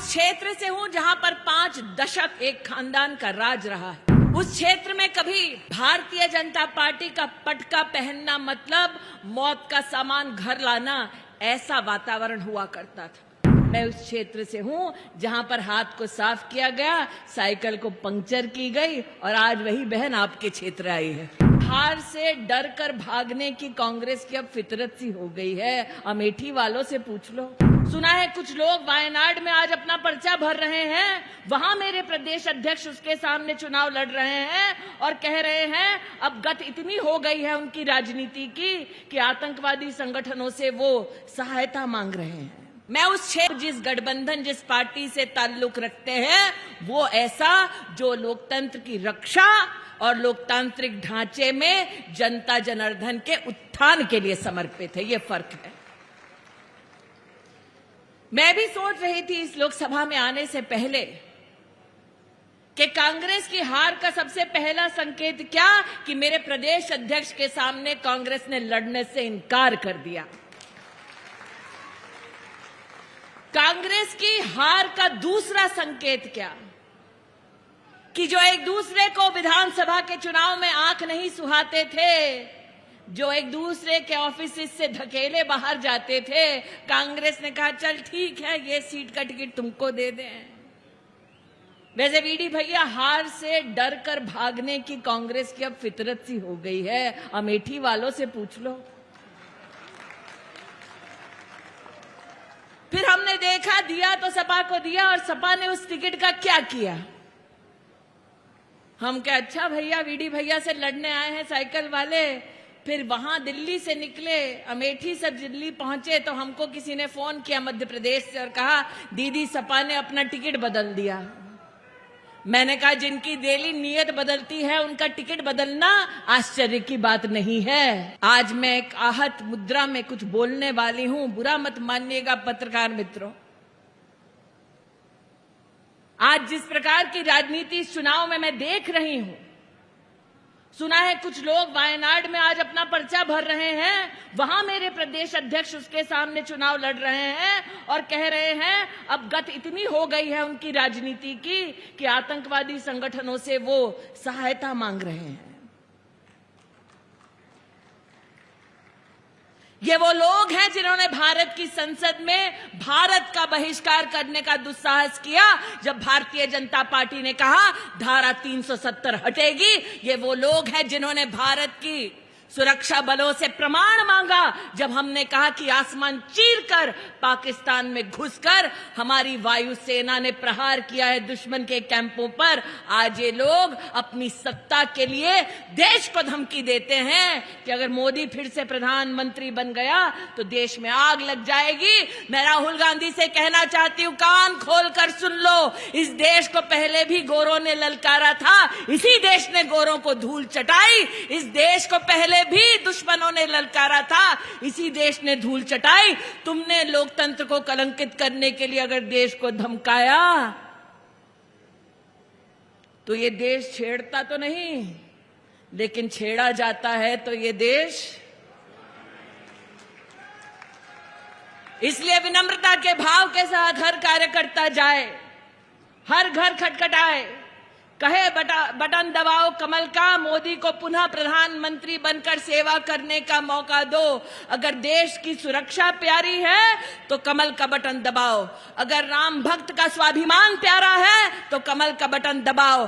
क्षेत्र से हूं जहां पर 5 दशक एक खानदान का राज रहा है। उस क्षेत्र में कभी भारतीय जनता पार्टी का पटका पहनना मतलब मौत का सामान घर लाना, ऐसा वातावरण हुआ करता था। मैं उस क्षेत्र से हूं जहां पर हाथ को साफ किया गया, साइकिल को पंक्चर की गई और आज वही बहन आपके क्षेत्र आई है। हार से डर कर भागने की कांग्रेस की अब फितरत सी हो गई है। अमेठी वालों से पूछ लो। सुना है कुछ लोग वायनाड में आज अपना पर्चा भर रहे हैं, वहां मेरे प्रदेश अध्यक्ष उसके सामने चुनाव लड़ रहे हैं और कह रहे हैं अब गत इतनी हो गई है उनकी राजनीति की कि आतंकवादी संगठनों से वो सहायता मांग रहे हैं। मैं उस क्षेत्र, जिस गठबंधन, जिस पार्टी से ताल्लुक रखते हैं, वो ऐसा जो लोकतंत्र की रक्षा और लोकतांत्रिक ढांचे में जनता जनार्दन के उत्थान के लिए समर्पित है। ये फर्क है। मैं भी सोच रही थी इस लोकसभा में आने से पहले कि कांग्रेस की हार का सबसे पहला संकेत क्या कि मेरे प्रदेश अध्यक्ष के सामने कांग्रेस ने लड़ने से इनकार कर दिया। कांग्रेस की हार का दूसरा संकेत क्या कि जो एक दूसरे को विधानसभा के चुनाव में आंख नहीं सुहाते थे, जो एक दूसरे के ऑफिस से धकेले बाहर जाते थे, कांग्रेस ने कहा चल ठीक है ये सीट का टिकट तुमको दे दें। वैसे वीडी भैया, हार से डर कर भागने की कांग्रेस की अब फितरत सी हो गई है। अमेठी वालों से पूछ लो। फिर हमने देखा दिया तो सपा को दिया और सपा ने उस टिकट का क्या किया। हम क्या अच्छा भैया वीडी भैया से लड़ने आए हैं साइकिल वाले। फिर वहां दिल्ली से निकले, अमेठी से दिल्ली पहुंचे तो हमको किसी ने फोन किया मध्य प्रदेश से और कहा दीदी सपा ने अपना टिकट बदल दिया। मैंने कहा जिनकी डेली नीयत बदलती है उनका टिकट बदलना आश्चर्य की बात नहीं है। आज मैं एक आहत मुद्रा में कुछ बोलने वाली हूं, बुरा मत मानिएगा पत्रकार मित्रों। आज जिस प्रकार की राजनीति इस चुनाव में मैं देख रही हूं, सुना है कुछ लोग वायनाड में आज अपना पर्चा भर रहे हैं, वहां मेरे प्रदेश अध्यक्ष उसके सामने चुनाव लड़ रहे हैं और कह रहे हैं अब गत इतनी हो गई है उनकी राजनीति की कि आतंकवादी संगठनों से वो सहायता मांग रहे हैं। ये वो लोग हैं जिन्होंने भारत की संसद में भारत का बहिष्कार करने का दुस्साहस किया जब भारतीय जनता पार्टी ने कहा धारा 370 हटेगी। ये वो लोग हैं जिन्होंने भारत की सुरक्षा बलों से प्रमाण मांगा जब हमने कहा कि आसमान चीरकर पाकिस्तान में घुसकर हमारी वायुसेना ने प्रहार किया है दुश्मन के कैंपों पर। आज ये लोग अपनी सत्ता के लिए देश को धमकी देते हैं कि अगर मोदी फिर से प्रधानमंत्री बन गया तो देश में आग लग जाएगी। मैं राहुल गांधी से कहना चाहती हूं कान खोलकर सुन लो, इस देश को पहले भी गोरों ने ललकारा था, इसी देश ने गोरों को धूल चटाई। इस देश को पहले भी दुश्मनों ने ललकारा था, इसी देश ने धूल चटाई। तुमने लोकतंत्र को कलंकित करने के लिए अगर देश को धमकाया तो ये देश छेड़ता तो नहीं, लेकिन छेड़ा जाता है तो ये देश। इसलिए विनम्रता के भाव के साथ हर कार्यकर्ता जाए, हर घर खटखटाए, कहे बटन दबाओ कमल का, मोदी को पुनः प्रधानमंत्री बनकर सेवा करने का मौका दो। अगर देश की सुरक्षा प्यारी है तो कमल का बटन दबाओ, अगर राम भक्त का स्वाभिमान प्यारा है तो कमल का बटन दबाओ।